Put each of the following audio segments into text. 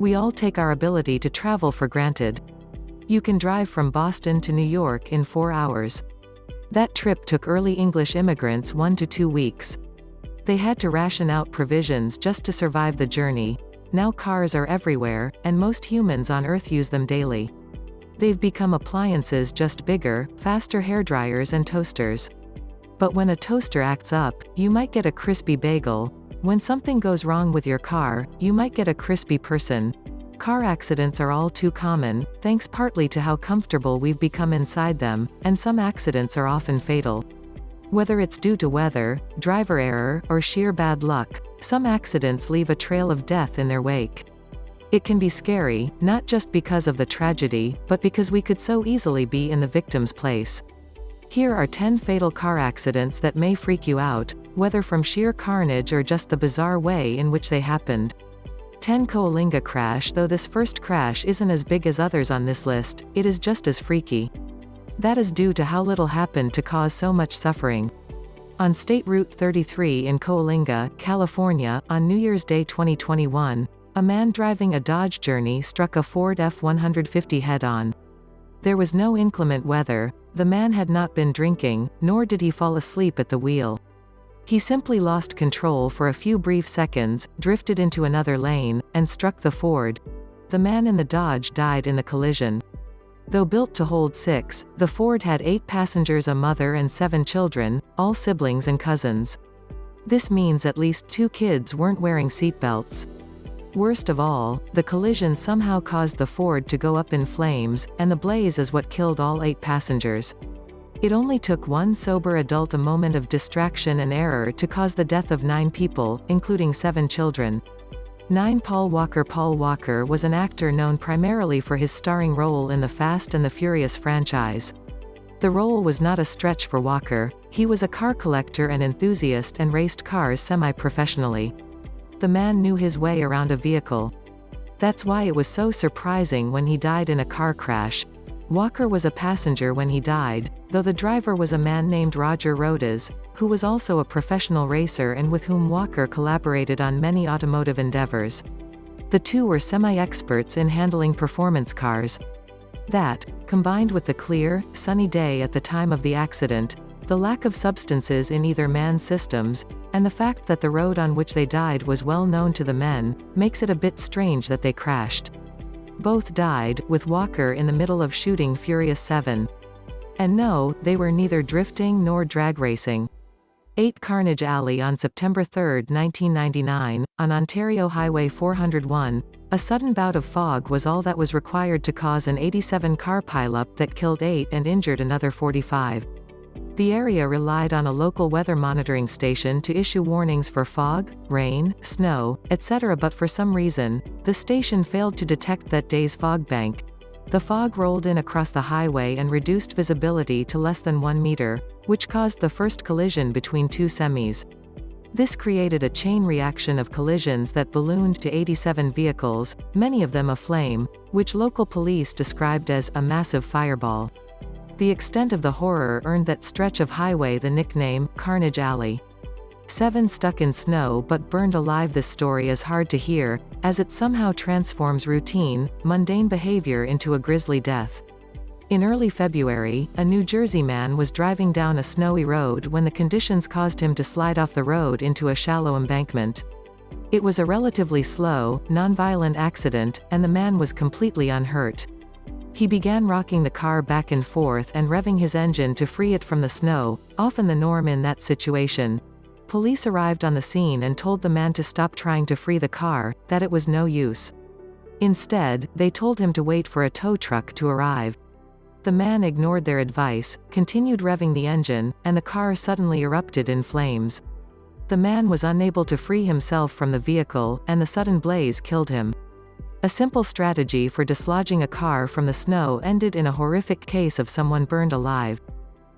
We all take our ability to travel for granted. You can drive from Boston to New York in 4 hours. That trip took early English immigrants 1 to 2 weeks. They had to ration out provisions just to survive the journey. Now cars are everywhere, and most humans on Earth use them daily. They've become appliances, just bigger, faster hairdryers and toasters. But when a toaster acts up, you might get a crispy bagel. When something goes wrong with your car, you might get a crispy person. Car accidents are all too common, thanks partly to how comfortable we've become inside them, and some accidents are often fatal. Whether it's due to weather, driver error, or sheer bad luck, some accidents leave a trail of death in their wake. It can be scary, not just because of the tragedy, but because we could so easily be in the victim's place. Here are 10 fatal car accidents that may freak you out, whether from sheer carnage or just the bizarre way in which they happened. 10 Coalinga crash. Though this first crash isn't as big as others on this list, it is just as freaky. That is due to how little happened to cause so much suffering. On State Route 33 in Coalinga, California, on New Year's Day 2021, a man driving a Dodge Journey struck a Ford F-150 head-on. There was no inclement weather, the man had not been drinking, nor did he fall asleep at the wheel. He simply lost control for a few brief seconds, drifted into another lane, and struck the Ford. The man in the Dodge died in the collision. Though built to hold 6, the Ford had 8 passengers, a mother and 7 children, all siblings and cousins. This means at least 2 kids weren't wearing seatbelts. Worst of all, the collision somehow caused the Ford to go up in flames, and the blaze is what killed all 8 passengers. It only took one sober adult a moment of distraction and error to cause the death of 9 people, including 7 children. 9 Paul Walker. Paul Walker was an actor known primarily for his starring role in the Fast and the Furious franchise. The role was not a stretch for Walker. He was a car collector and enthusiast and raced cars semi-professionally. The man knew his way around a vehicle. That's why it was so surprising when he died in a car crash. Walker was a passenger when he died, though the driver was a man named Roger Rodas, who was also a professional racer and with whom Walker collaborated on many automotive endeavors. The two were semi-experts in handling performance cars. That, combined with the clear, sunny day at the time of the accident, the lack of substances in either man's systems, and the fact that the road on which they died was well known to the men, makes it a bit strange that they crashed. Both died, with Walker in the middle of shooting Furious 7. And no, they were neither drifting nor drag racing. 8 Carnage Alley. On September 3, 1999, on Ontario Highway 401, a sudden bout of fog was all that was required to cause an 87-car pileup that killed 8 and injured another 45. The area relied on a local weather monitoring station to issue warnings for fog, rain, snow, etc., but for some reason, the station failed to detect that day's fog bank. The fog rolled in across the highway and reduced visibility to less than 1 meter, which caused the first collision between 2 semis. This created a chain reaction of collisions that ballooned to 87 vehicles, many of them aflame, which local police described as a massive fireball. The extent of the horror earned that stretch of highway the nickname, Carnage Alley. 7 stuck in snow but burned alive. This story is hard to hear, as it somehow transforms routine, mundane behavior into a grisly death. In early February, a New Jersey man was driving down a snowy road when the conditions caused him to slide off the road into a shallow embankment. It was a relatively slow, non-violent accident, and the man was completely unhurt. He began rocking the car back and forth and revving his engine to free it from the snow, often the norm in that situation. Police arrived on the scene and told the man to stop trying to free the car, that it was no use. Instead, they told him to wait for a tow truck to arrive. The man ignored their advice, continued revving the engine, and the car suddenly erupted in flames. The man was unable to free himself from the vehicle, and the sudden blaze killed him. A simple strategy for dislodging a car from the snow ended in a horrific case of someone burned alive.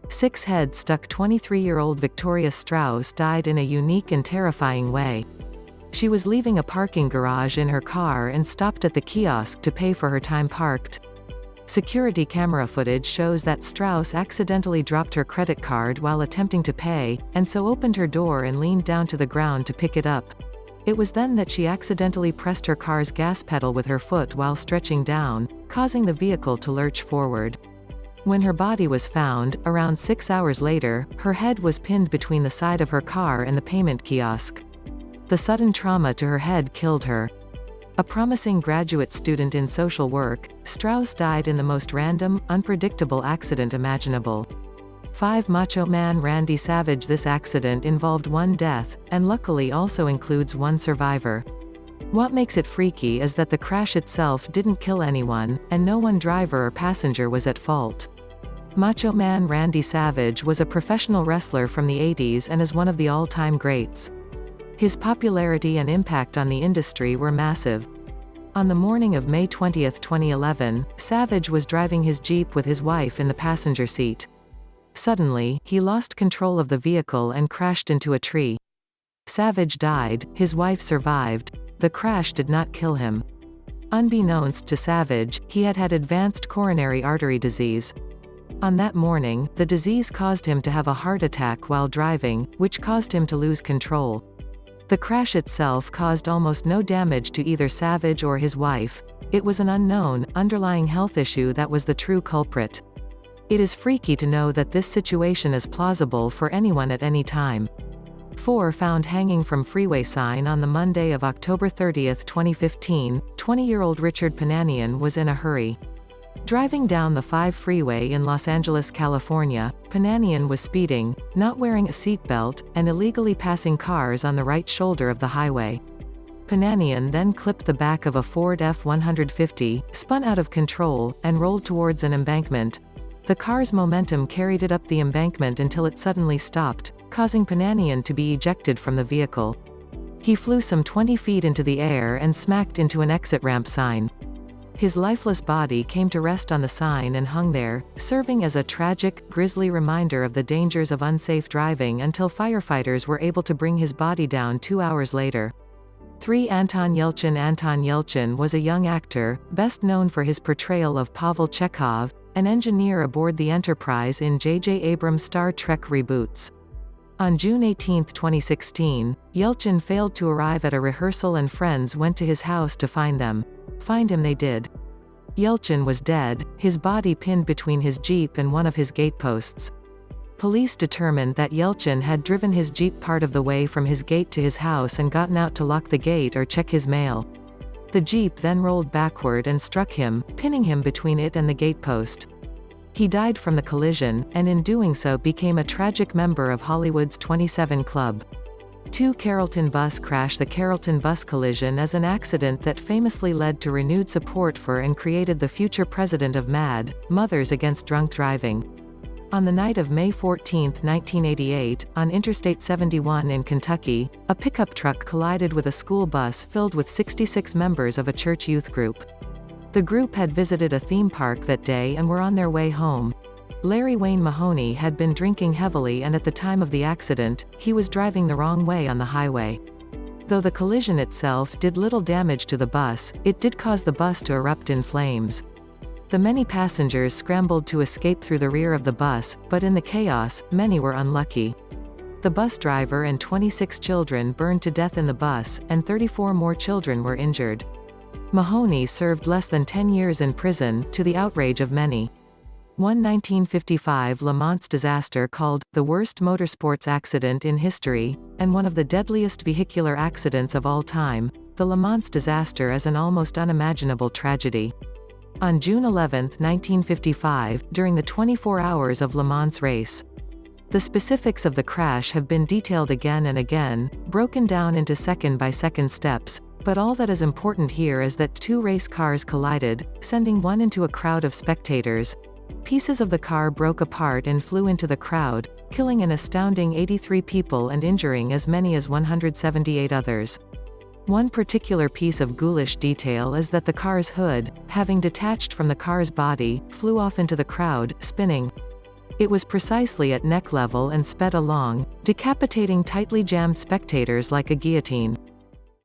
6 head-stuck 23-year-old Victoria Strauss died in a unique and terrifying way. She was leaving a parking garage in her car and stopped at the kiosk to pay for her time parked. Security camera footage shows that Strauss accidentally dropped her credit card while attempting to pay, and so opened her door and leaned down to the ground to pick it up. It was then that she accidentally pressed her car's gas pedal with her foot while stretching down, causing the vehicle to lurch forward. When her body was found, around 6 hours later, her head was pinned between the side of her car and the payment kiosk. The sudden trauma to her head killed her. A promising graduate student in social work, Strauss died in the most random, unpredictable accident imaginable. 5 Macho Man Randy Savage. This accident involved 1 death, and luckily also includes 1 survivor. What makes it freaky is that the crash itself didn't kill anyone, and no one driver or passenger was at fault. Macho Man Randy Savage was a professional wrestler from the 80s and is one of the all-time greats. His popularity and impact on the industry were massive. On the morning of May 20, 2011, Savage was driving his Jeep with his wife in the passenger seat. Suddenly, he lost control of the vehicle and crashed into a tree. Savage died, his wife survived. The crash did not kill him. Unbeknownst to Savage, he had had advanced coronary artery disease. On that morning, the disease caused him to have a heart attack while driving, which caused him to lose control. The crash itself caused almost no damage to either Savage or his wife. It was an unknown, underlying health issue that was the true culprit. It is freaky to know that this situation is plausible for anyone at any time. 4 Found hanging from freeway sign. On the Monday of October 30, 2015, 20-year-old Richard Pananian was in a hurry. Driving down the 5 freeway in Los Angeles, California, Pananian was speeding, not wearing a seatbelt, and illegally passing cars on the right shoulder of the highway. Pananian then clipped the back of a Ford F-150, spun out of control, and rolled towards an embankment. The car's momentum carried it up the embankment until it suddenly stopped, causing Pananian to be ejected from the vehicle. He flew some 20 feet into the air and smacked into an exit ramp sign. His lifeless body came to rest on the sign and hung there, serving as a tragic, grisly reminder of the dangers of unsafe driving until firefighters were able to bring his body down 2 hours later. 3 Anton Yelchin. Anton Yelchin was a young actor, best known for his portrayal of Pavel Chekhov, an engineer aboard the Enterprise in J.J. Abrams' Star Trek reboots. On June 18, 2016, Yelchin failed to arrive at a rehearsal and friends went to his house to find them. Find him they did. Yelchin was dead, his body pinned between his Jeep and one of his gateposts. Police determined that Yelchin had driven his Jeep part of the way from his gate to his house and gotten out to lock the gate or check his mail. The Jeep then rolled backward and struck him, pinning him between it and the gatepost. He died from the collision, and in doing so became a tragic member of Hollywood's 27 Club. 2 Carrollton bus crash. The Carrollton bus collision is an accident that famously led to renewed support for and created the future president of MAD, Mothers Against Drunk Driving. On the night of May 14, 1988, on Interstate 71 in Kentucky, a pickup truck collided with a school bus filled with 66 members of a church youth group. The group had visited a theme park that day and were on their way home. Larry Wayne Mahoney had been drinking heavily and at the time of the accident, he was driving the wrong way on the highway. Though the collision itself did little damage to the bus, it did cause the bus to erupt in flames. The many passengers scrambled to escape through the rear of the bus, but in the chaos, many were unlucky. The bus driver and 26 children burned to death in the bus, and 34 more children were injured. Mahoney served less than 10 years in prison, to the outrage of many. 1955 Le Mans disaster called the worst motorsports accident in history, and one of the deadliest vehicular accidents of all time. The Le Mans disaster is an almost unimaginable tragedy. On June 11, 1955, during the 24 hours of Le Mans race. The specifics of the crash have been detailed again and again, broken down into second-by-second steps, but all that is important here is that 2 race cars collided, sending one into a crowd of spectators. Pieces of the car broke apart and flew into the crowd, killing an astounding 83 people and injuring as many as 178 others. One particular piece of ghoulish detail is that the car's hood, having detached from the car's body, flew off into the crowd, spinning. It was precisely at neck level and sped along, decapitating tightly jammed spectators like a guillotine.